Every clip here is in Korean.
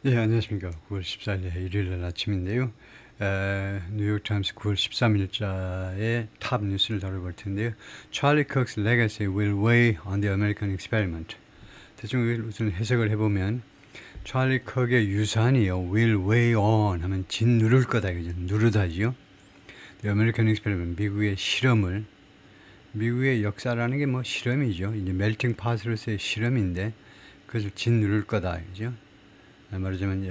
예, 안녕하십니까. 9월 14일 일요일 아침인데요. 뉴욕타임스 9월 13일자의 탑 뉴스를 다뤄볼 텐데요. Charlie Kirk's legacy will weigh on the American experiment. 대충 우선 해석을 해보면 찰리 kirk의 유산이요. will weigh on 하면 짓누를 거다. 그죠? 누르다지요. The American experiment, 미국의 실험을, 미국의 역사라는 게 뭐 실험이죠. 이제 멜팅 팟으로서의 실험인데 그것을 짓누를 거다. 그죠? 말하자면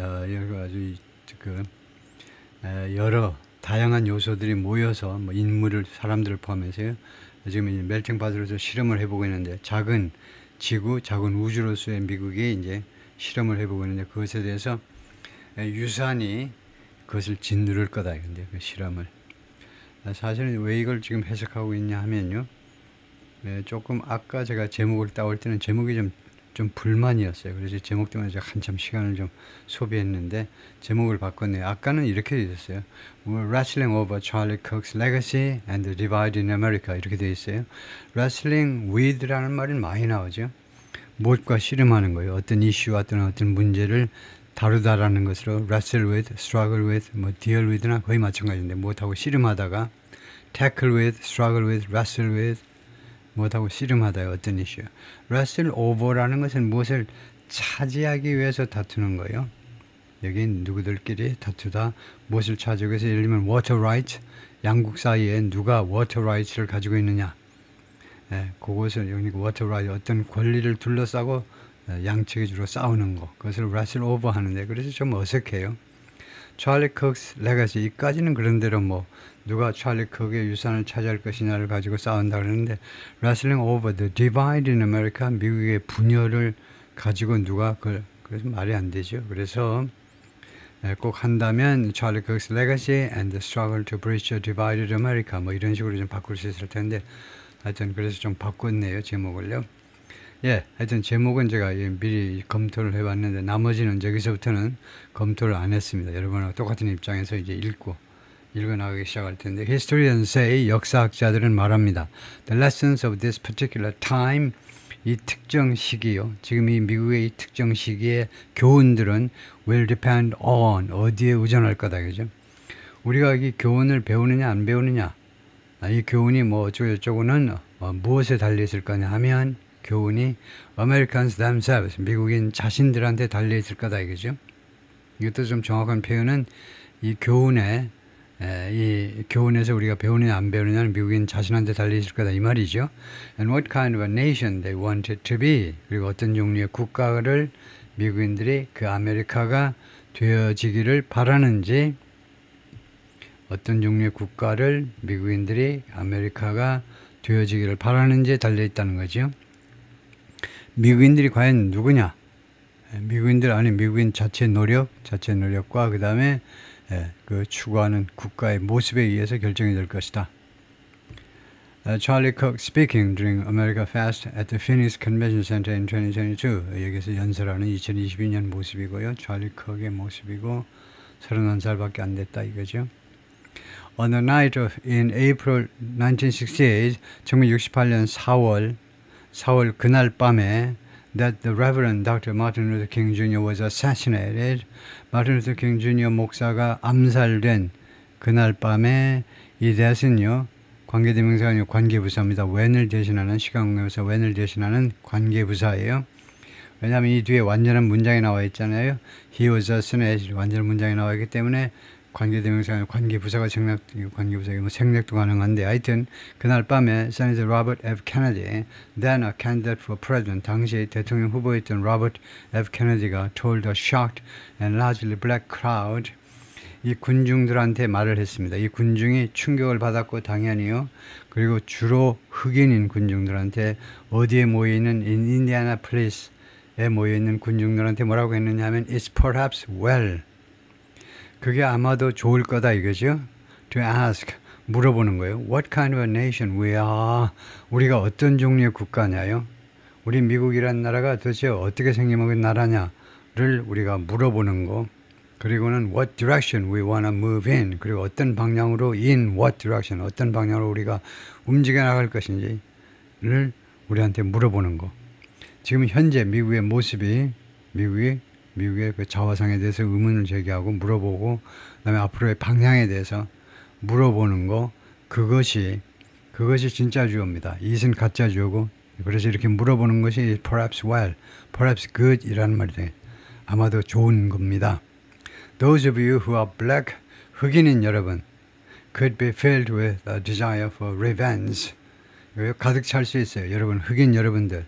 여러 다양한 요소들이 모여서 뭐 인물을 사람들을 포함해서요. 지금 이제 멜팅 팟으로서 실험을 해보고 있는데 작은 지구, 작은 우주로서의 미국이 이제 실험을 해보고 있는데 그것에 대해서 유산이 그것을 짓누를 거다. 근데 그 실험을 사실은 왜 이걸 지금 해석하고 있냐 하면요. 조금 아까 제가 제목을 따올 때는 제목이 좀 불만이었어요. 그래서 제목 때문에 제가 한참 시간을 좀 소비했는데 제목을 바꿨네요. 아까는 이렇게 되어 있었어요. Wrestling over Charlie Kirk's legacy and the divide in America 이렇게 되어 있어요. Wrestling with라는 말이 많이 나오죠. 못과 씨름하는 거예요. 어떤 이슈와 어떤 문제를 다루다라는 것으로 wrestle with, struggle with, 뭐 deal with나 거의 마찬가지인데 못하고 씨름하다가 tackle with, struggle with, wrestle with 못하고 씨름하다요. 어떤 이슈. wrestle over라는 것은 무엇을 차지하기 위해서 다투는 거예요. 여기 누구들끼리 다투다 무엇을 차지하기 위해서 예를 들면 water right, 양국 사이에 누가 water right를 가지고 있느냐. 그것을 여기 water right 어떤 권리를 둘러싸고 양측이 주로 싸우는 거. 그것을 wrestle over 하는데 그래서 좀 어색해요. 찰리 kirk's legacy 이까지는 그런대로 뭐 누가 찰리 kirk의 유산을 차지할 것이냐를 가지고 싸운다 그러는데 wrestling over the divide in America 미국의 분열을 가지고 누가 그래서 말이 안 되죠. 그래서 꼭 한다면 찰리 kirk's legacy and the struggle to bridge a divided America 뭐 이런 식으로 좀 바꿀 수 있을 텐데 하여튼 그래서 좀 바꿨네요. 제목을요. 하여튼 제목은 제가 미리 검토를 해봤는데 나머지는 여기서부터는 검토를 안 했습니다. 여러분하고 똑같은 입장에서 이제 읽어나가기 시작할 텐데 Historians say 역사학자들은 말합니다. The lessons of this particular time 이 특정 시기요. 지금 이 미국의 이 특정 시기의 교훈들은 will depend on 어디에 의존할 거다. 그죠? 우리가 이 교훈을 배우느냐 안 배우느냐 이 교훈이 뭐 어쩌고저쩌고는 무엇에 달려있을 거냐 하면 교훈이 Americans themselves, 미국인 자신들한테 달려있을 거다 이거죠. 이것도 좀 정확한 표현은 이 교훈에서 우리가 배우느냐 안 배우느냐는 미국인 자신한테 달려있을 거다 이 말이죠. And what kind of a nation they want it to be. 그리고 어떤 종류의 국가를 미국인들이 그 아메리카가 되어지기를 바라는지 어떤 종류의 국가를 미국인들이 아메리카가 되어지기를 바라는지에 달려있다는 거죠. 미국인들이 과연 누구냐? 미국인들 아니 미국인 자체 노력과 그 다음에 그 추구하는 국가의 모습에 의해서 결정이 될 것이다. Charlie Kirk speaking during America Fest at the Phoenix Convention Center in 2022. 여기서 연설하는 2022년 모습이고요. 찰리 kirk의 모습이고 31살밖에 안 됐다 이거죠. On the night in April 1968, 1968년 4월 그날 밤에 that the Reverend Dr. Martin Luther King Jr. was assassinated. 마틴 루터 킹 주니어 목사가 암살된 그날 밤에 이 that은요. 관계대명사가 아니고 관계부사입니다. when을 대신하는 시간관계부사 when을 대신하는 관계부사예요. 왜냐하면 이 뒤에 완전한 문장이 나와 있잖아요. He was assassinated. 완전한 문장이 나와 있기 때문에 관계대명사가 관계부사가 관계부사가 뭐 생략도 가능한데 하여튼 그날 밤에 세네터 로버트 F. 케네디 then a candidate for president 당시 대통령 후보였던 로버트 F. 케네디가 told a shocked and largely black crowd 이 군중들한테 말을 했습니다. 이 군중이 충격을 받았고 당연히요. 그리고 주로 흑인인 군중들한테 어디에 모여있는 인디애나폴리스에 모여있는 군중들한테 뭐라고 했느냐 하면 It's perhaps well 그게 아마도 좋을 거다 이거죠. To ask, 물어보는 거예요. What kind of a nation we are? 우리가 어떤 종류의 국가냐요? 우리 미국이라는 나라가 도대체 어떻게 생겨먹은 나라냐를 우리가 물어보는 거. 그리고는 what direction we want to move in. 그리고 어떤 방향으로 in what direction, 어떤 방향으로 우리가 움직여 나갈 것인지를 우리한테 물어보는 거. 지금 현재 미국의 모습이 미국이 미국의 그 자화상에 대해서 의문을 제기하고 물어보고 그다음에 앞으로의 방향에 대해서 물어보는 거 그것이 진짜 주어입니다. 이것은 가짜 주어고 그래서 이렇게 물어보는 것이 perhaps well, perhaps good 이라는 말이 돼요. 아마도 좋은 겁니다. Those of you who are black, 흑인인 여러분 could be filled with a desire for revenge. 가득 찰 수 있어요. 여러분 흑인 여러분들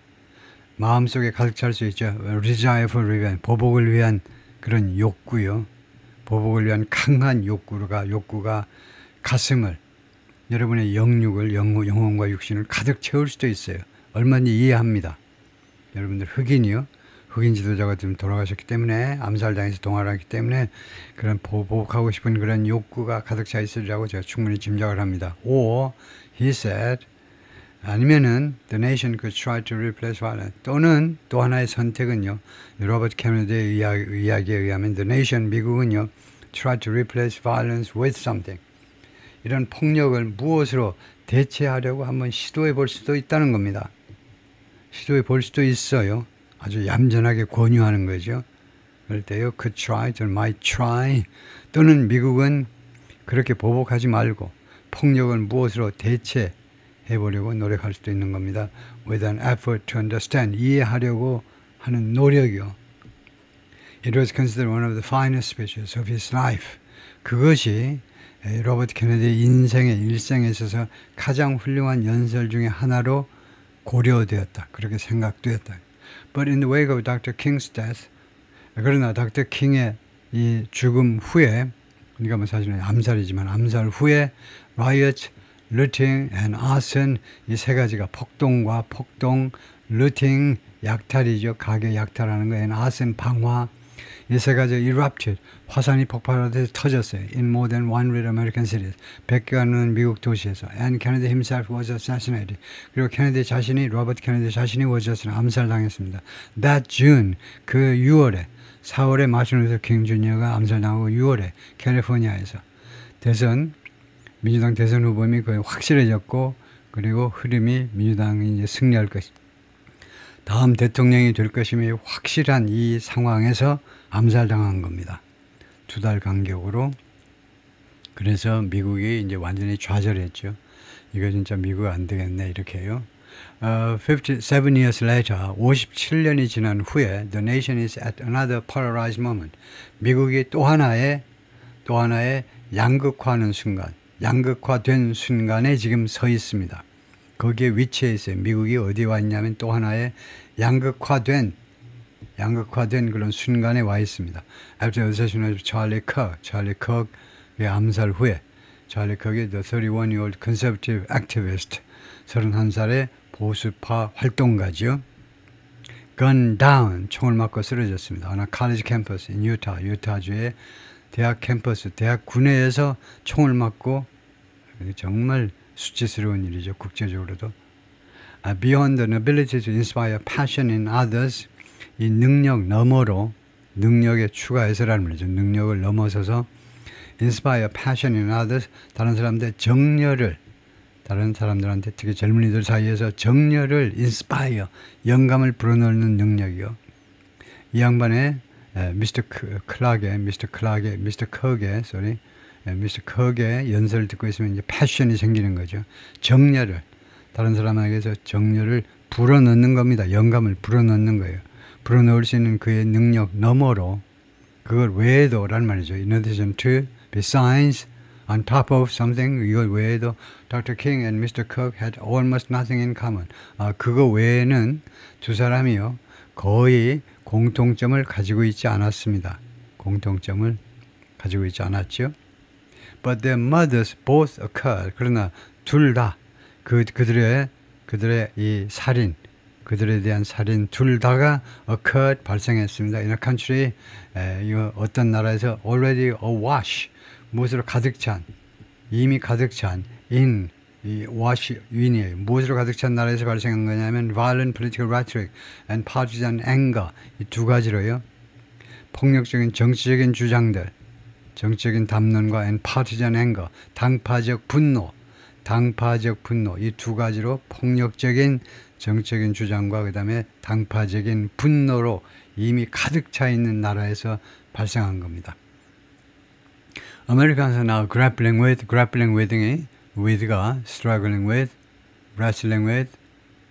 마음속에 가득 찰 수 있죠. Desire for revenge, 보복을 위한 그런 욕구요. 보복을 위한 강한 욕구가 가슴을 여러분의 영육을 영혼과 육신을 가득 채울 수도 있어요. 얼마든지 이해합니다. 여러분들 흑인이요. 흑인 지도자가 좀 돌아가셨기 때문에 암살당해서 동화하기 때문에 그런 보복하고 싶은 그런 욕구가 가득 차 있으리라고 제가 충분히 짐작을 합니다. Or he said 아니면은 the nation could try to replace violence 또는 또 하나의 선택은요. 로버트 케네디의 이야기에 의하면 the nation 미국은요 try to replace violence with something 이런 폭력을 무엇으로 대체하려고 한번 시도해 볼 수도 있다는 겁니다. 시도해 볼 수도 있어요. 아주 얌전하게 권유하는 거죠. 그럴 때요, could try, 또는 might try, 또는 미국은 그렇게 보복하지 말고 폭력을 무엇으로 대체해 보려고 노력할 수도 있는 겁니다. With an effort to understand, 이해하려고 하는 노력이요. It was considered one of the finest speeches of his life. 그것이 로버트 케네디의 일생에 있어서 가장 훌륭한 연설 중에 하나로 고려되었다. 그렇게 생각되었다. But in the wake of Dr. King's death, 그러나 닥터 킹의 이 죽음 후에, 그러니까 뭐 사실은 암살이지만 암살 후에 riot, looting and arson 이 세 가지가 폭동과 폭동, looting 약탈이죠. 가게 약탈하는 거, and arson 방화 이 세 가지 erupted 화산이 폭발하듯이 터졌어요. In more than 100 American cities 100개가 넘는 미국 도시에서 and Kennedy himself was assassinated. 그리고 케네디 자신이 로버트 케네디 자신이 was 암살당했습니다. That June 그 6월에 4월에 마틴 루터 킹 주니어가 암살당하고 6월에 캘리포니아에서 민주당 대선 후보임이 거의 확실해졌고 그리고 흐름이 민주당이 이제 승리할 것이 다음 대통령이 될 것임이 확실한 이 상황에서 암살당한 겁니다. 2달 간격으로. 그래서 미국이 이제 완전히 좌절했죠. 이거 진짜 미국 안 되겠네 이렇게 해요. 57 years later, 57년이 지난 후에 the nation is at another polarized moment. 미국이 또 하나의 양극화하는 순간, 양극화된 순간에 지금 서 있습니다. 거기에 위치해 있어요. 미국이 어디에 와 있냐면 또 하나의 양극화된 그런 순간에 와 있습니다. After the assassination of Charlie Kirk의 암살 후에 찰리 kirk의 the 31-year-old conservative activist 31살의 보수파 활동가죠. Gunned down, 총을 맞고 쓰러졌습니다. On a college campus in Utah, 유타주의 대학 캠퍼스, 대학 군내에서 총을 맞고 정말 수치스러운 일이죠. 국제적으로도. Beyond the ability to inspire passion in others, 이 능력 너머로 능력에 추가해서라는 말이죠. 능력을 넘어서서 inspire passion in others, 다른 사람들의 정열을 다른 사람들한테 특히 젊은이들 사이에서 정열을 inspire, 영감을 불어넣는 능력이요. 이 양반의 미스터 kirk의 연설을 듣고 있으면 이제 패션이 생기는 거죠. 정열을 다른 사람에게서 정열을 불어넣는 겁니다. 영감을 불어넣는 거예요. 불어넣을 수 있는 그의 능력 너머로 그걸 외에도란 말이죠. In addition to, besides, on top of something, 이걸 외에도 Dr. King and Mr. Kirk had almost nothing in common. 그거 외에는 두 사람이요. 거의 공통점을 가지고 있지 않았습니다. 공통점을 가지고 있지 않았죠. But their mothers both occurred. 그러나 둘 다 그들의 이 살인, 그들에 대한 살인 둘 다가 occurred 발생했습니다. In a country, 어떤 나라에서 already awash, 무엇으로 가득 찬, 이미 가득 찬 in, 이 wash win이에요. 무엇으로 가득 찬 나라에서 발생한 거냐면 violent political rhetoric and partisan anger 이 두 가지로요. 폭력적인 정치적인 주장들, 정치적인 담론과 and partisan anger, 당파적 분노 이 두 가지로 폭력적인 정치적인 주장과 그 다음에 당파적인 분노로 이미 가득 차 있는 나라에서 발생한 겁니다. Americans are now grappling with이 with가 struggling with, wrestling with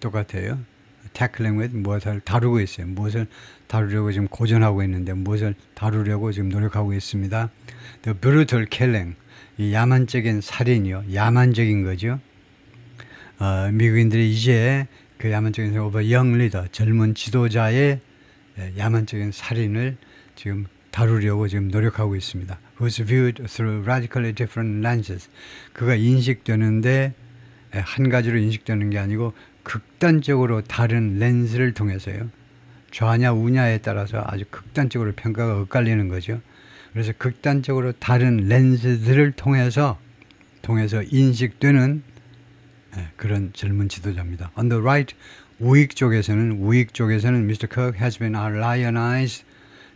똑같아요. tackling with 무엇을 다루고 있어요. 무엇을 다루려고 지금 고전하고 있는데 무엇을 다루려고 지금 노력하고 있습니다. The brutal killing, 이 야만적인 살인이요. 야만적인 거죠. 미국인들이 이제 그 야만적인 over young leader, 젊은 지도자의 야만적인 살인을 지금 다루려고 지금 노력하고 있습니다. Who's viewed through radically different lenses. 그가 인식되는데 한 가지로 인식되는 게 아니고 극단적으로 다른 렌즈를 통해서요. 좌냐 우냐에 따라서 아주 극단적으로 평가가 엇갈리는 거죠. 그래서 극단적으로 다른 렌즈들을 통해서 인식되는 그런 젊은 지도자입니다. On the right, 우익 쪽에서는 Mr. Kirk has been lionized,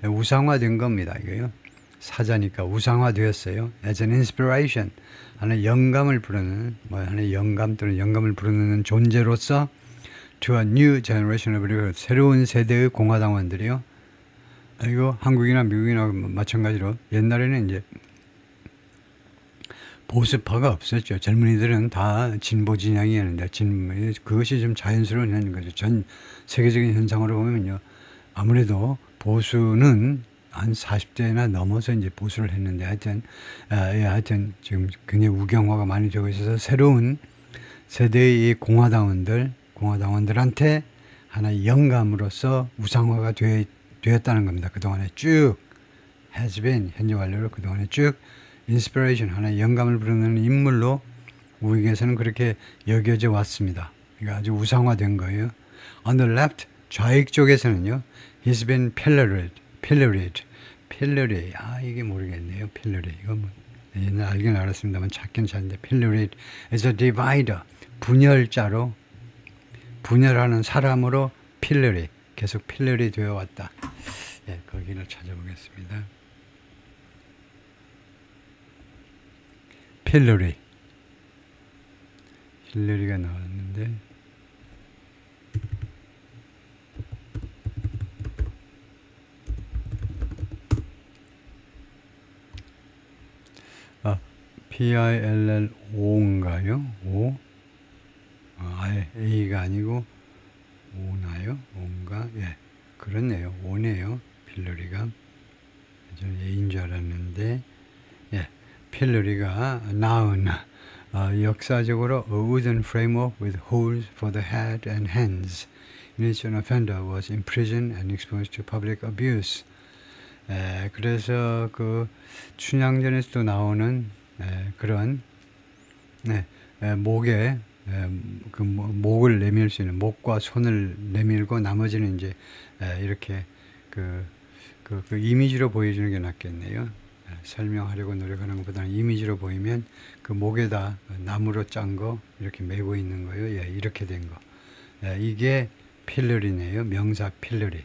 우상화된 겁니다. 이거요. 사자니까 우상화되었어요. As an inspiration, 하나의 영감을 부르는, 하나의 영감 또는 영감을 부르는 존재로서 to a new generation of leaders, 새로운 세대의 공화당원들이요. 이거 한국이나 미국이나 마찬가지로 옛날에는 이제 보수파가 없었죠. 젊은이들은 다 진보 진영이었는데 그것이 좀 자연스러운 거죠. 전 세계적인 현상으로 보면요. 아무래도 보수는 한 40대나 넘어서 이제 보수를 했는데 하여튼 지금 굉장히 우경화가 많이 되고 있어서 새로운 세대의 공화당원들한테 하나의 영감으로서 우상화가 되었다는 겁니다. 그동안에 쭉 has been, 현재 완료로 그동안에 쭉 inspiration, 하나의 영감을 부르는 인물로 우익에서는 그렇게 여겨져 왔습니다. 이거 아주 우상화된 거예요. On the left, 좌익 쪽에서는요, he's been pilloried. 이게 모르겠네요. pillory. 이거 뭐, 옛날 알긴 알았습니다만 찾긴 찾는데, pilloried is a divider. 분열하는 사람으로 pillory. 계속 pillory 되어 왔다. 예, 거기를 찾아보겠습니다. 힐러리가 나왔는데 PILL5인가요? 5? A가 아니고 5나요? 5인가? 예, 그렇네요. 5네요. 필러리가. 저는 A인 줄 알았는데, 예, 필러리가 나은 역사적으로 a wooden framework with holes for the head and hands. In which an offender was imprisoned and exposed to public abuse. 그래서 그 춘향전에서도 나오는 그런 목에 그 목을 내밀 수 있는 목과 손을 내밀고 나머지는 이제 이렇게 그 이미지로 보여주는 게 낫겠네요. 설명하려고 노력하는 것보다는 이미지로 보이면 그 목에다 나무로 짠 거 이렇게 메고 있는 거예요. 예, 이렇게 된 거. 이게 필러리네요. 명사 필러리.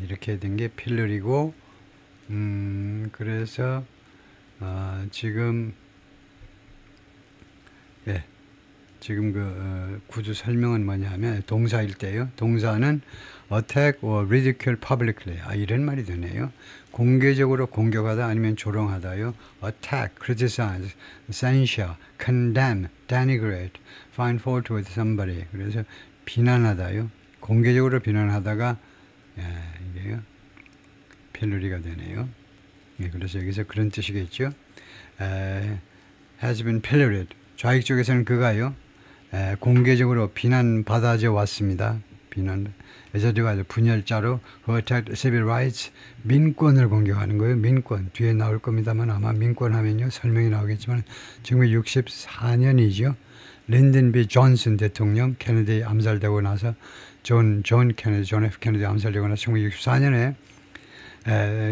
이렇게 된 게 필러리고, 그래서 지금 그 구조 설명은 뭐냐 하면 동사일 때요. 동사는 attack or ridicule publicly. 이런 말이 되네요. 공개적으로 공격하다 아니면 조롱하다요. attack, criticize, censure, condemn, denigrate, find fault with somebody. 그래서 비난하다요. 공개적으로 비난하다가 이게요. 필러리가 되네요. 그래서 여기서 그런 뜻이겠죠. has been pilloried. 좌익 쪽에서는 그가요. 공개적으로 비난받아져 왔습니다. 에서드가 분열자로 who attacked civil rights, 민권을 공격하는 거예요. 민권. 뒤에 나올 겁니다만 아마 민권 하면요. 설명이 나오겠지만 1964년이죠. 린든 B. 존슨 대통령 케네디 암살되고 나서 존 F. 케네디 암살되고 나서 1964년에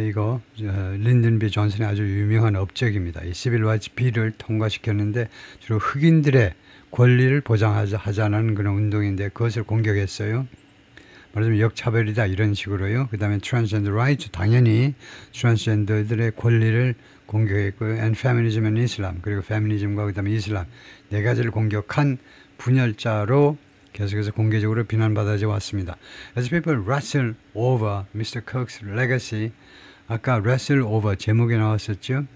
이거 린든 B. 존슨의 아주 유명한 업적입니다. 이 시빌 라이츠 비를 통과시켰는데 주로 흑인들의 권리를 보장하자는 그런 운동인데 그것을 공격했어요. 말하자면 역차별이다 이런 식으로요. 그 다음에 트랜스젠더 라이츠, 당연히 트랜스젠더들의 권리를 공격했고요. and feminism and Islam, 그리고 페미니즘과 그 다음에 이슬람 네 가지를 공격한 분열자로 계속해서 공개적으로 비난받아져 왔습니다. As people wrestle over Mr. Kirk's legacy, 아까 wrestle over 제목에 나왔었죠.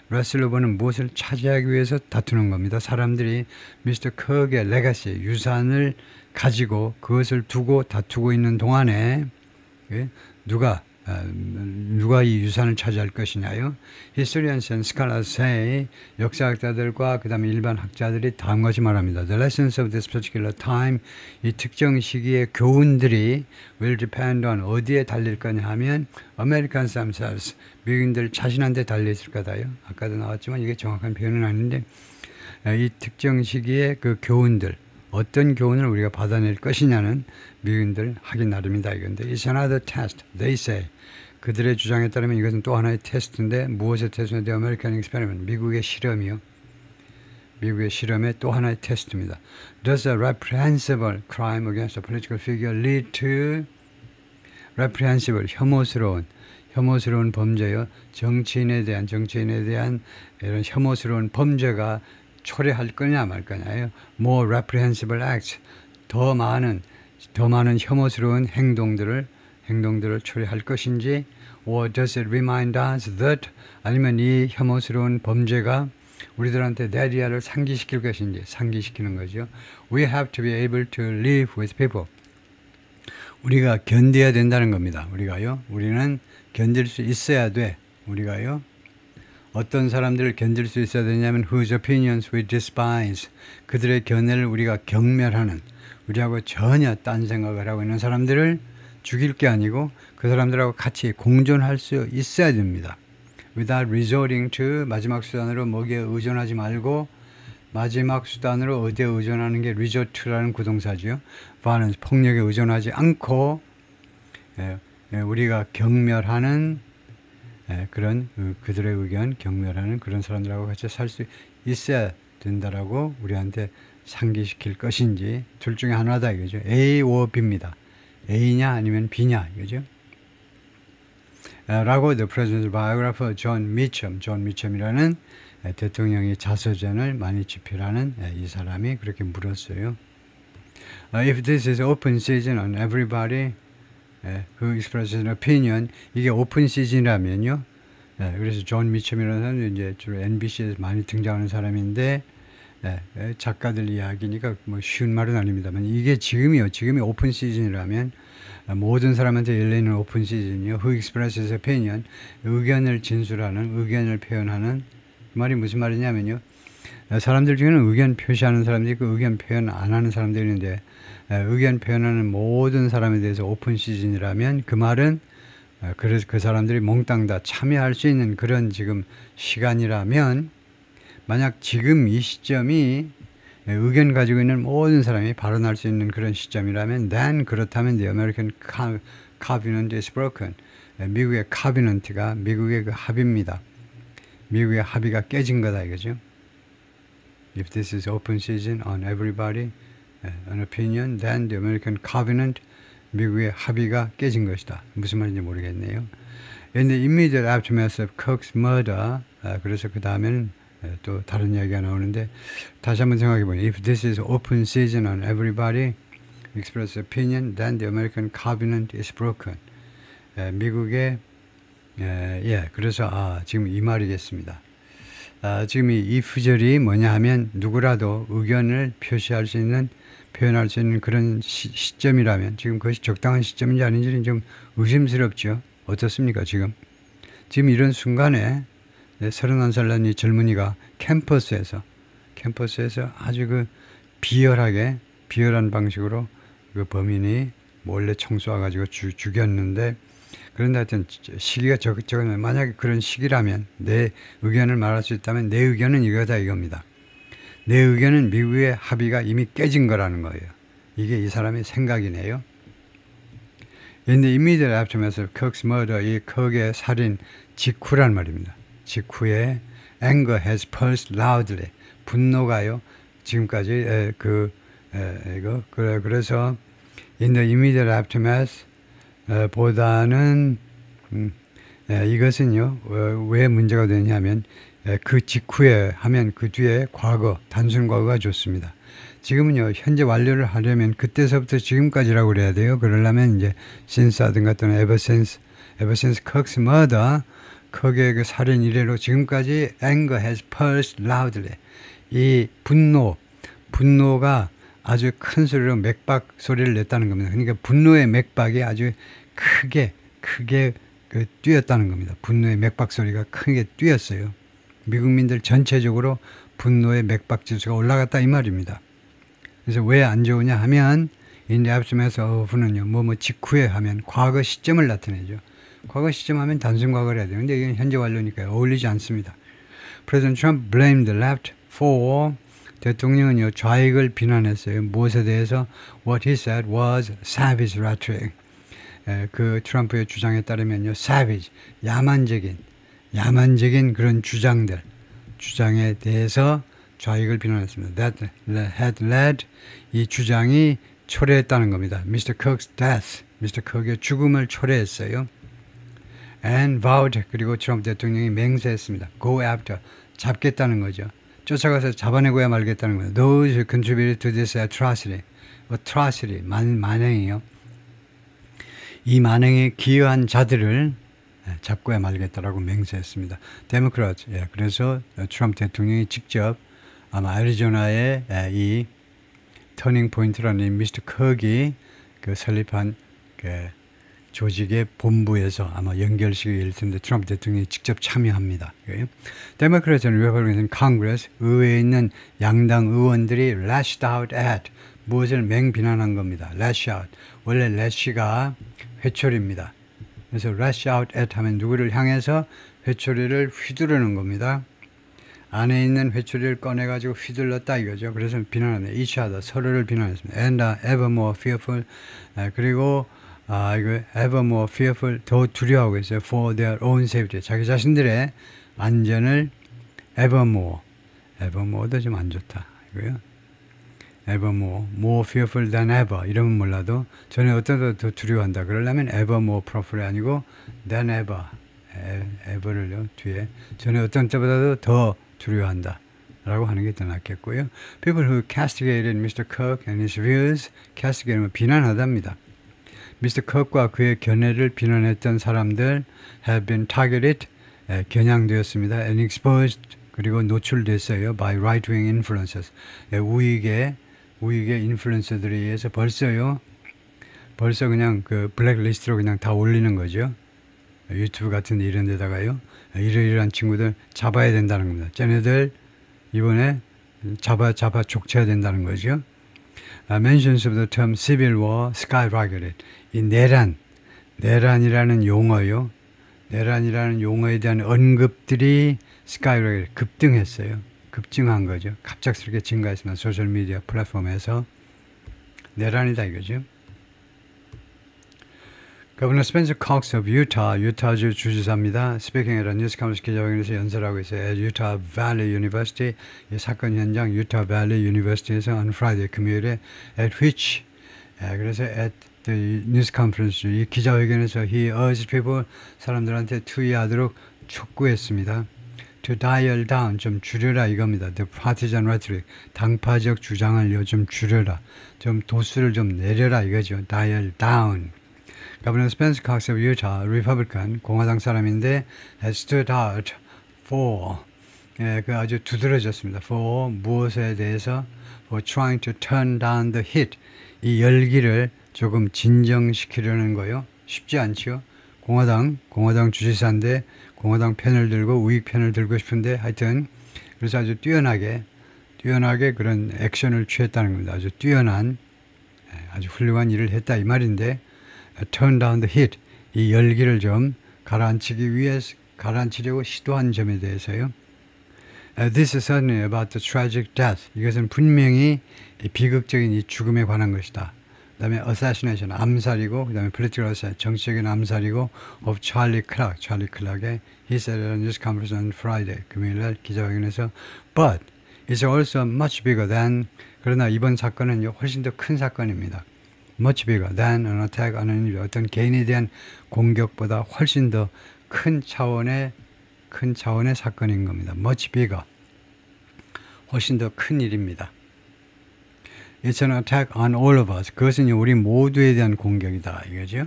wrestle over는 무엇을 차지하기 위해서 다투는 겁니다. 사람들이 Mr. Kirk의 legacy, 유산을 가지고 그것을 두고 다투고 있는 동안에 누가 이 유산을 차지할 것이냐요? Historians and scholars say, 역사학자들과 그 다음에 일반 학자들이 다음같이 말합니다. The lessons of this particular time, 이 특정 시기의 교훈들이 will depend on 어디에 달릴 거냐 하면 Americans themselves, 미국인들 자신한테 달려있을 거다요. 아까도 나왔지만 이게 정확한 표현은 아닌데 이 특정 시기의 그 교훈들, 어떤 교훈을 우리가 받아낼 것이냐는 미국인들 하기 나름이다 이건데 It's another test, they say. 그들의 주장에 따르면 이것은 또 하나의 테스트인데 무엇의 테스트인데 The American Experiment, 미국의 실험이요. 미국의 실험의 또 하나의 테스트입니다. Does a reprehensible crime against a political figure lead to reprehensible, 혐오스러운 범죄요. 정치인에 대한 이런 혐오스러운 범죄가 초래할 거냐 말 거냐요. More reprehensible acts, 더 많은 혐오스러운 행동들을 초래할 것인지, or does it remind us that, 아니면 이 혐오스러운 범죄가 우리들한테 내리아를 상기시킬 것인지, 상기시키는 거죠. We have to be able to live with people. 우리가 견뎌야 된다는 겁니다. 우리는 견딜 수 있어야 돼. 어떤 사람들을 견딜 수 있어야 되냐면 whose opinions we despise. 그들의 견해를 우리가 경멸하는, 우리하고 전혀 딴 생각을 하고 있는 사람들을 죽일 게 아니고 그 사람들하고 같이 공존할 수 있어야 됩니다. Without resorting to, 마지막 수단으로 뭐기에 의존하지 말고, 마지막 수단으로 어디에 의존하는 게 resort라는 구동사죠. violence, 폭력에 의존하지 않고 우리가 경멸하는 그런 그들의 의견 경멸하는 그런 사람들하고 같이 살 수 있어야 된다라고 우리한테 상기시킬 것인지 둘 중에 하나다 이거죠. A or B입니다. A냐 아니면 B냐 이거죠. 라고 The President's biographer 존 미첨이라는 대통령의 자서전을 많이 집필하는 이 사람이 그렇게 물었어요. If this is open season on everybody who expresses an opinion, 이게 오픈 시즌이라면요. 그래서 존 미첨이라는 사람은 이제 주로 NBC에서 많이 등장하는 사람인데 작가들 이야기니까 뭐 쉬운 말은 아닙니다만 이게 지금이 오픈 시즌이라면 모든 사람한테 열려있는 오픈 시즌이요. Who expresses opinion, 의견을 진술하는, 의견을 표현하는. 그 말이 무슨 말이냐면요. 사람들 중에는 의견 표시하는 사람들이 있고 의견 표현 안 하는 사람들이 있는데 의견 표현하는 모든 사람에 대해서 오픈 시즌이라면 그 말은 그래서 그 사람들이 몽땅 다 참여할 수 있는 그런 지금 시간이라면 만약 지금 이 시점이 의견 가지고 있는 모든 사람이 발언할 수 있는 그런 시점이라면 then 그렇다면 the American Covenant is broken. 미국의 Covenant가 미국의 그 합의입니다. 미국의 합의가 깨진 거다 이거죠. If this is open season on everybody, an opinion, then the American Covenant, 미국의 합의가 깨진 것이다. 무슨 말인지 모르겠네요. In the immediate aftermath of Kirk's murder, 그래서 그 다음에는 또 다른 이야기가 나오는데 다시 한번 생각해 보니 If this is open season on everybody express opinion, then the American Covenant is broken. 미국의 그래서 지금 이 말이겠습니다. 지금 이 if절이 뭐냐 하면 누구라도 의견을 표시할 수 있는 표현할 수 있는 그런 시점이라면 지금 그것이 적당한 시점인지 아닌지는 좀 의심스럽죠. 어떻습니까 지금 이런 순간에 31살 난 이 젊은이가 캠퍼스에서 아주 그 비열한 방식으로 그 범인이 몰래 총 쏴가지고 죽였는데 그런데 하여튼 시기가 적은 만약에 그런 시기라면 내 의견을 말할 수 있다면 내 의견은 이거다 이겁니다. 내 의견은 미국의 합의가 이미 깨진 거라는 거예요. 이게 이 사람의 생각이네요. In the immediate aftermath of Kirk's murder, 이 Kirk의 살인 직후란 말입니다. 직후에 anger has pulsed loudly. 분노가요. 지금까지 그래서 in the immediate aftermath 보다는 이것은요 왜 문제가 되냐면 그 직후에 하면 그 뒤에 과거 단순 과거가 좋습니다. 지금은요, 현재 완료를 하려면 그때서부터 지금까지라고 그래야 돼요. 그러려면 이제 since 하든가 또는 ever since Kirk's murder, kirk의 그 살인 이래로 지금까지 anger has pulsed loudly. 이 분노가 아주 큰 소리로 맥박 소리를 냈다는 겁니다. 그러니까 분노의 맥박이 아주 크게 그 뛰었다는 겁니다. 분노의 맥박 소리가 크게 뛰었어요. 미국민들 전체적으로 분노의 맥박 지수가 올라갔다 이 말입니다. 그래서 왜 안 좋으냐 하면 in the absence of는요. 뭐뭐 직후에 하면 과거 시점을 나타내죠. 과거 시점 하면 단순 과거를 해야 돼요. 근데 이건 현재 완료니까 어울리지 않습니다. President Trump blamed the left for 대통령은요. 좌익을 비난했어요. 무엇에 대해서 what he said was savage rhetoric. 그 트럼프의 주장에 따르면요. savage, 야만적인 그런 주장에 대해서 좌익을 비난했습니다. That had led, 이 주장이 초래했다는 겁니다. Mr. Kirk's death, Mr. Kirk의 죽음을 초래했어요. And vowed, 그리고 트럼프 대통령이 맹세했습니다. Go after, 잡겠다는 거죠. 쫓아가서 잡아내고야 말겠다는 거예요. Those who contributed to this atrocity, 만행이요. 이 만행에 기여한 자들을 잡고야 말겠다라고 맹세했습니다. 데모크라트, 그래서 트럼프 대통령이 직접 아마 애리조나의 이 터닝 포인트라는 미스터 kirk이 그 설립한 그 조직의 본부에서 아마 연결식일 텐데 트럼프 대통령이 직접 참여합니다. 데모크래트는 리퍼블리칸 컨그레스 의회에 있는 양당 의원들이 lashed out at 무엇을 맹비난한 겁니다. lash out. 원래 lash가 회초리입니다. 그래서 lash out at 하면 누구를 향해서 회초리를 휘두르는 겁니다. 안에 있는 회초리를 꺼내가지고 휘둘렀다 이거죠. 그래서 비난합니다. each other, 서로를 비난했습니다. and ever more fearful. 그리고 이거 ever more fearful, 더 두려워하고 있어요. for their own safety. 자기 자신들의 안전을 evermore도 좀 안 좋다. 이거요. more fearful than ever. 이러면 몰라도 전에 어떤 더 두려워한다. 그러려면 ever more fearful이 아니고 than ever. ever를요, 뒤에. 전에 어떤 때보다도 더 두려워한다. 라고 하는 게 더 낫겠고요. People who castigated Mr. Kirk and his views, castigate는 비난하답니다. Mr. Kirk과 그의 견해를 비난했던 사람들 have been targeted, 겨냥되었습니다. and exposed, 그리고 노출됐어요. by right-wing influencers. 우익의 인플루언서들에 의해서 벌써 그냥 그 블랙리스트로 그냥 다 올리는 거죠. 유튜브 같은 데 이런 데다가요. 이러이러한 친구들 잡아야 된다는 겁니다. 쟤네들 이번에 잡아 족쳐야 된다는 거죠. Mentions of the term civil war skyrocketed. 이 내란이라는 용어요. 내란이라는 용어에 대한 언급들이 skyrocketed, 급등했어요. 급증한 거죠. 갑작스럽게 증가했습니다. 소셜미디어 플랫폼에서. 내란이다 이거죠. Governor Spencer Cox of Utah, 유타주 주지사입니다. 스피킹 at a 뉴스 컨퍼런스 기자회견에서 연설하고 있어요. At Utah Valley University, 이 사건 현장 Utah Valley University에서 on Friday, 금요일에 at which, 그래서 at the news conference, 이 기자회견에서 he urged people, 사람들한테 투의하도록 촉구했습니다. To dial down, 좀 줄여라 이겁니다. The partisan rhetoric, 당파적 주장을 좀 줄여라. 좀 도수를 좀 내려라 이거죠. Dial down. Governor Spencer Cox of Utah, Republican, 공화당 사람인데 has stood out for, 그 아주 두드러졌습니다. For 무엇에 대해서? For trying to turn down the heat. 이 열기를 조금 진정시키려는 거요. 쉽지 않죠. 공화당 주지사인데 공화당 편을 들고 우익 편을 들고 싶은데 하여튼 그래서 아주 뛰어나게 그런 액션을 취했다는 겁니다. 아주 뛰어난, 아주 훌륭한 일을 했다 이 말인데 turn down the heat, 이 열기를 좀 가라앉히려고 시도한 점에 대해서요. This is certainly about the tragic death. 이것은 분명히 비극적인 이 죽음에 관한 것이다. 그 다음에 assassination, 암살이고, 그 다음에 political assassination, 정치적인 암살이고, of Charlie Clark의 he said at a news conference on Friday, 금요일날 기자회견에서, but it's also much bigger than, 그러나 이번 사건은 훨씬 더 큰 사건입니다. much bigger than an attack on an 어떤 개인에 대한 공격보다 훨씬 더 큰 차원의 사건인 겁니다. much bigger. 훨씬 더 큰 일입니다. It's an attack on all of us. 그것은 우리 모두에 대한 공격이다. 이거죠.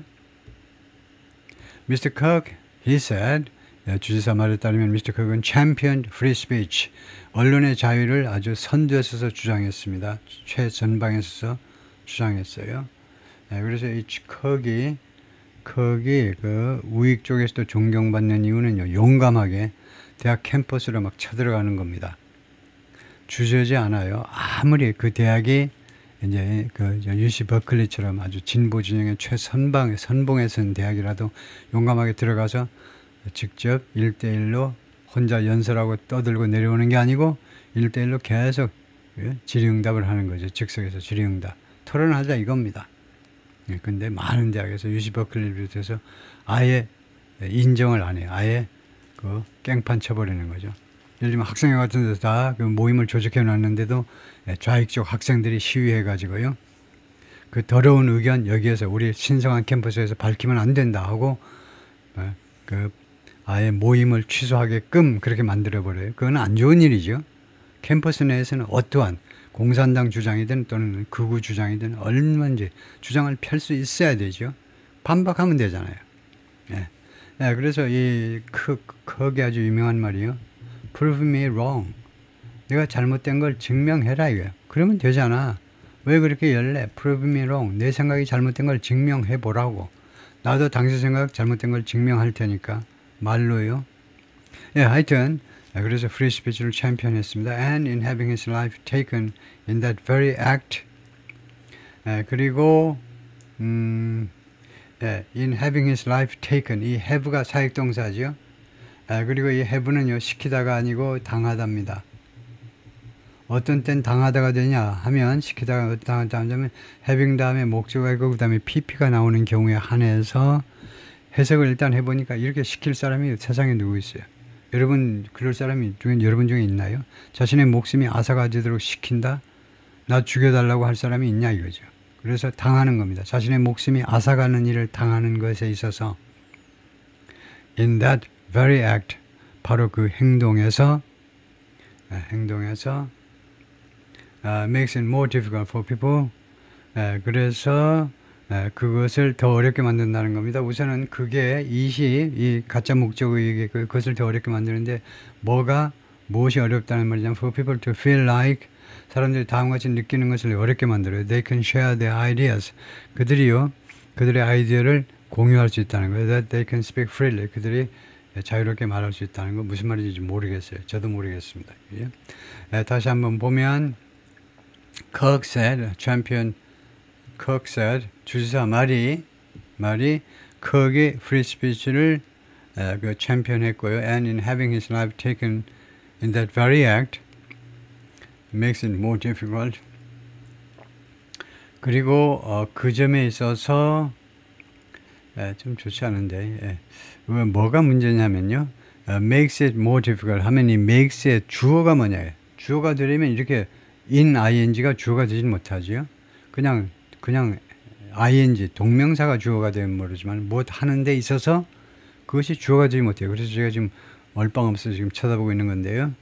Mr. Kirk, he said, 주지사 말에 따르면 Mr. Kirk은 championed free speech. 언론의 자유를 아주 선두에 서서 주장했습니다. 최전방에 서서 주장했어요. 그래서 이 kirk이 그 우익 쪽에서도 존경받는 이유는요, 용감하게 대학 캠퍼스로 막 쳐들어가는 겁니다. 주저하지 않아요. 아무리 그 대학이 이제 그 UC 버클리처럼 아주 진보 진영의 선봉에 선 대학이라도 용감하게 들어가서 직접 1대1로 혼자 연설하고 떠들고 내려오는 게 아니고 1대1로 계속 질의응답을 하는 거죠. 즉석에서 질의응답. 토론하자 이겁니다. 근데 많은 대학에서 UC 버클리를 비롯해서 아예 인정을 안 해요. 아예 그 깽판 쳐버리는 거죠. 예를 들면 학생회 같은 데서 다 그 모임을 조직해 놨는데도 좌익적 학생들이 시위해 가지고요. 그 더러운 의견 여기에서 우리 신성한 캠퍼스에서 밝히면 안 된다 하고 그 아예 모임을 취소하게끔 그렇게 만들어 버려요. 그건 안 좋은 일이죠. 캠퍼스 내에서는 어떠한 공산당 주장이든 또는 극우 주장이든 얼마든지 주장을 펼 수 있어야 되죠. 반박하면 되잖아요. 그래서 이 크게 아주 유명한 말이요. Prove me wrong. 내가 잘못된 걸 증명해라 이거예요. 그러면 되잖아. 왜 그렇게 열래? Prove me wrong. 내 생각이 잘못된 걸 증명해 보라고. 나도 당신 생각 잘못된 걸 증명할 테니까. 말로요. 하여튼 그래서 free speech를 챔피언했습니다. And in having his life taken in that very act. 그리고 in having his life taken. 이 have가 사역동사죠. 그리고 이 have는요, 시키다가 아니고 당하다입니다. 어떤 땐 당하다가 되냐 하면, 시키다가 당하다 하면 having 다음에 목적어 그 다음에 pp가 나오는 경우에 한해서 해석을 일단 해보니까 이렇게 시킬 사람이 세상에 누구 있어요? 여러분 그럴 사람이 여러분 중에 있나요? 자신의 목숨이 앗아가지도록 시킨다? 나 죽여달라고 할 사람이 있냐 이거죠. 그래서 당하는 겁니다. 자신의 목숨이 앗아가는 일을 당하는 것에 있어서 in that very act, 바로 그 행동에서 makes it more difficult for people. 그래서 그것을 더 어렵게 만든다는 겁니다. 우선은 그게 이 가짜 목적의 그것을 더 어렵게 만드는데 무엇이 어렵다는 말이냐면 for people to feel like, 사람들이 다음과 같이 느끼는 것을 어렵게 만들어요. They can share their ideas. 그들의 아이디어를 공유할 수 있다는 거예요. That they can speak freely. 그들이 자유롭게 말할 수 있다는 거 무슨 말인지 모르겠어요. 저도 모르겠습니다. 다시 한번 보면 Kirk said, 주지사 말이 크게 free speech를 챔피언했고요. And in having his life taken in that very act makes it more difficult. 그리고 그 점에 있어서 좀 좋지 않은데 뭐가 문제냐면요. makes it more difficult 하면 이 makes의 주어가 뭐냐. 주어가 되려면 이렇게 in ing가 주어가 되지 못하죠. 그냥 ing 동명사가 주어가 되면 모르지만 뭐 하는 데 있어서 그것이 주어가 되지 못해요. 그래서 제가 지금 얼빵없이 지금 쳐다보고 있는 건데요.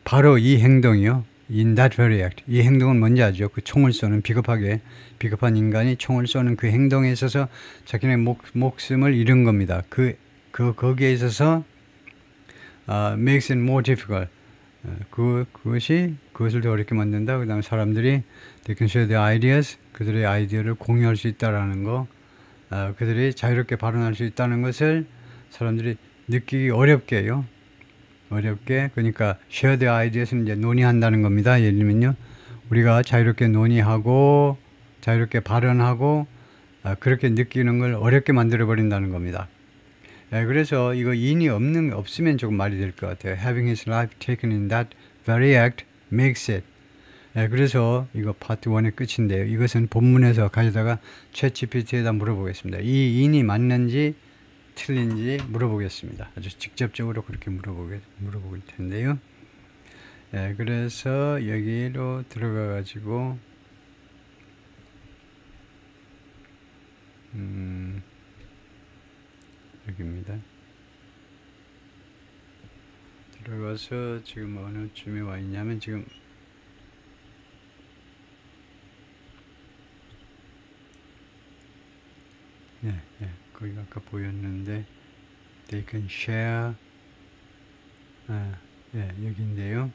바로 이 행동이요. in that very act. 이 행동은 뭔지 아죠? 그 총을 쏘는 비겁한 인간이 총을 쏘는 그 행동에 있어서 자기네 목숨을 잃은 겁니다. 거기에 있어서 makes it more difficult. 그것을 더 어렵게 만든다. 그 다음에 사람들이 they can share their ideas. 그들의 아이디어를 공유할 수 있다라는 거. 그들이 자유롭게 발언할 수 있다는 것을 사람들이 느끼기 어렵게요. 그러니까 share their ideas는 이제 논의한다는 겁니다. 예를 들면요. 우리가 자유롭게 논의하고 자유롭게 발언하고 그렇게 느끼는 걸 어렵게 만들어 버린다는 겁니다. 그래서 이거 in이 없으면 조금 말이 될 것 같아요. Having his life taken in that very act makes it. 그래서 이거 파트 1의 끝인데요. 이것은 본문에서 가져다가 챗GPT에다 물어보겠습니다. 이 in이 맞는지 틀린지 물어보겠습니다. 아주 직접적으로 그렇게 물어볼 텐데요. 그래서 여기로 들어가 가지고 여기입니다. 들어가서 지금 어느 쯤에 와 있냐면 지금 거기 아까 보였는데 they can share 예, 여기인데요.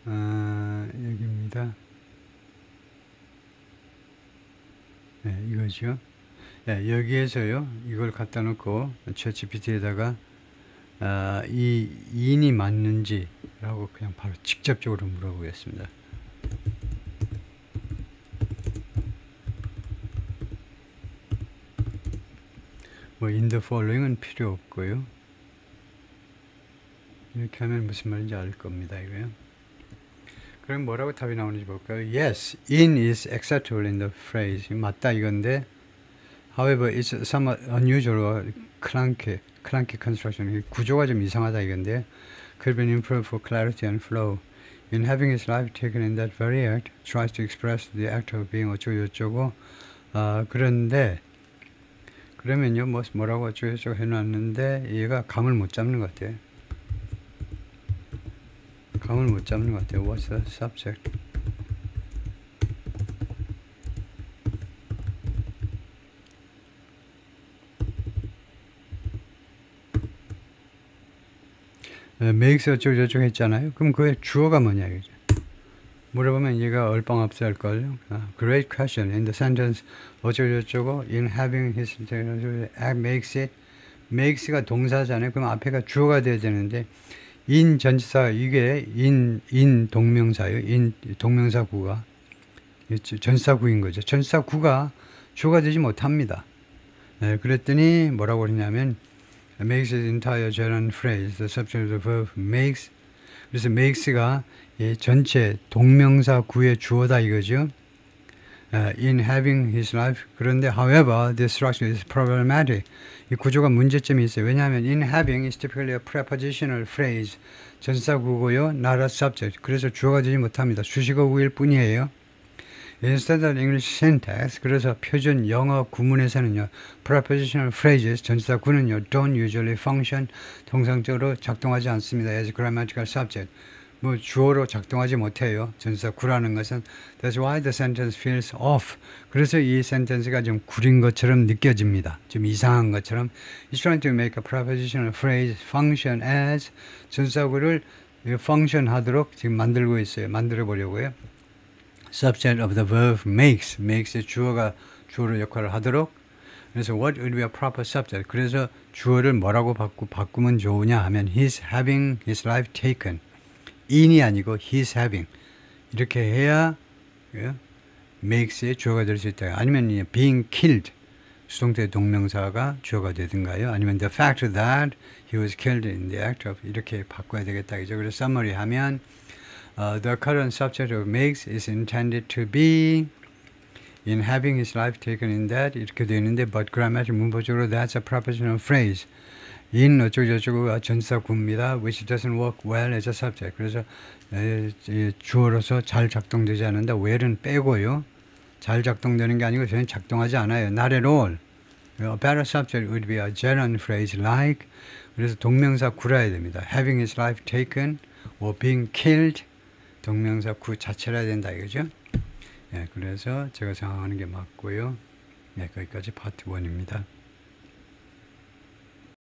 여기입니다. 네, 이거죠. 네, 여기에서요, 이걸 갖다 놓고 챗GPT에다가 이 인이 맞는지 라고 그냥 바로 직접적으로 물어보겠습니다. 뭐 in the following은 필요 없고요. 이렇게 하면 무슨 말인지 알 겁니다. 이거요. 그럼 뭐라고 답이 나오는지 볼까요? Yes, in is acceptable in the phrase. 맞다 이건데 however, it's somewhat unusual, clunky construction. 구조가 좀 이상하다 이건데 could be improved for clarity and flow. In having his life taken in that very act, tries to express the act of being 어쩌고 저쩌고 그런데 그러면요 뭐라고 어쩌고 저쩌고 해놨는데 얘가 감을 못 잡는 것 같아요. 감을 못 잡는 것 같아요. What's the subject? makes 어쩌고 저쩌고 했잖아요. 그럼 그의 주어가 뭐냐 이거죠. 물어보면 얘가 얼빵없을걸요. Great question. In the sentence 어쩌고 저쩌고 in having his act makes it makes가 동사잖아요. 그럼 앞에가 주어가 돼야 되는데 in 전치사 이게 in 동명사예요. in 동명사구가 전치사구인 거죠. 전치사구가 주어가 되지 못합니다. 네, 그랬더니 뭐라고 그러냐면 makes its entire gerund phrase the subject of the verb makes. 그래서 makes가 전체 동명사구의 주어다 이거죠. In having his life. 그런데 however this structure is problematic. 이 구조가 문제점이 있어요. 왜냐하면 in having is typically a prepositional phrase. 전사구고요. not a subject. 그래서 주어가 되지 못합니다. 수식어구일 뿐이에요. In standard English syntax, 그래서 표준 영어 구문에서는요, prepositional phrases, 전치사구는요, don't usually function, 통상적으로 작동하지 않습니다. as grammatical subject. 뭐 주어로 작동하지 못해요. 전치사구라는 것은. That's why the sentence feels off. 그래서 이 sentence가 좀 구린 것처럼 느껴집니다. 좀 이상한 것처럼. He's trying to make a prepositional phrase function as 전치사구를 function 하도록 지금 만들고 있어요. 만들어 보려고요. subject of the verb makes. makes의 주어로 역할을 하도록. 그래서 what would be a proper subject? 그래서 주어를 뭐라고 바꾸면 좋으냐 하면 he's having his life taken. in이 아니고 he's having. 이렇게 해야 makes의 주어가 될 수 있다. 아니면 being killed. 수동태 동명사가 주어가 되든가요. 아니면 the fact that he was killed in the act of. 이렇게 바꿔야 되겠다. 그죠? 그래서 summary 하면 the current subject of makes is intended to be in having his life taken in that 이렇게 되어 있는데 but grammatic 문법적으로 that's a prepositional phrase. in 어쩌고저쩌고가 전치사구입니다. which doesn't work well as a subject. 그래서 주어로서 잘 작동되지 않는다. well은 빼고요. 잘 작동되는 게 아니고 전혀 작동하지 않아요. not at all. A better subject would be a gerund phrase like. 그래서 동명사 구라야 됩니다. having his life taken or being killed. 동명사 구 자체라 해야 된다 이거죠. 예, 그래서 제가 생각하는 게 맞고요. 네, 거기까지 파트 1입니다.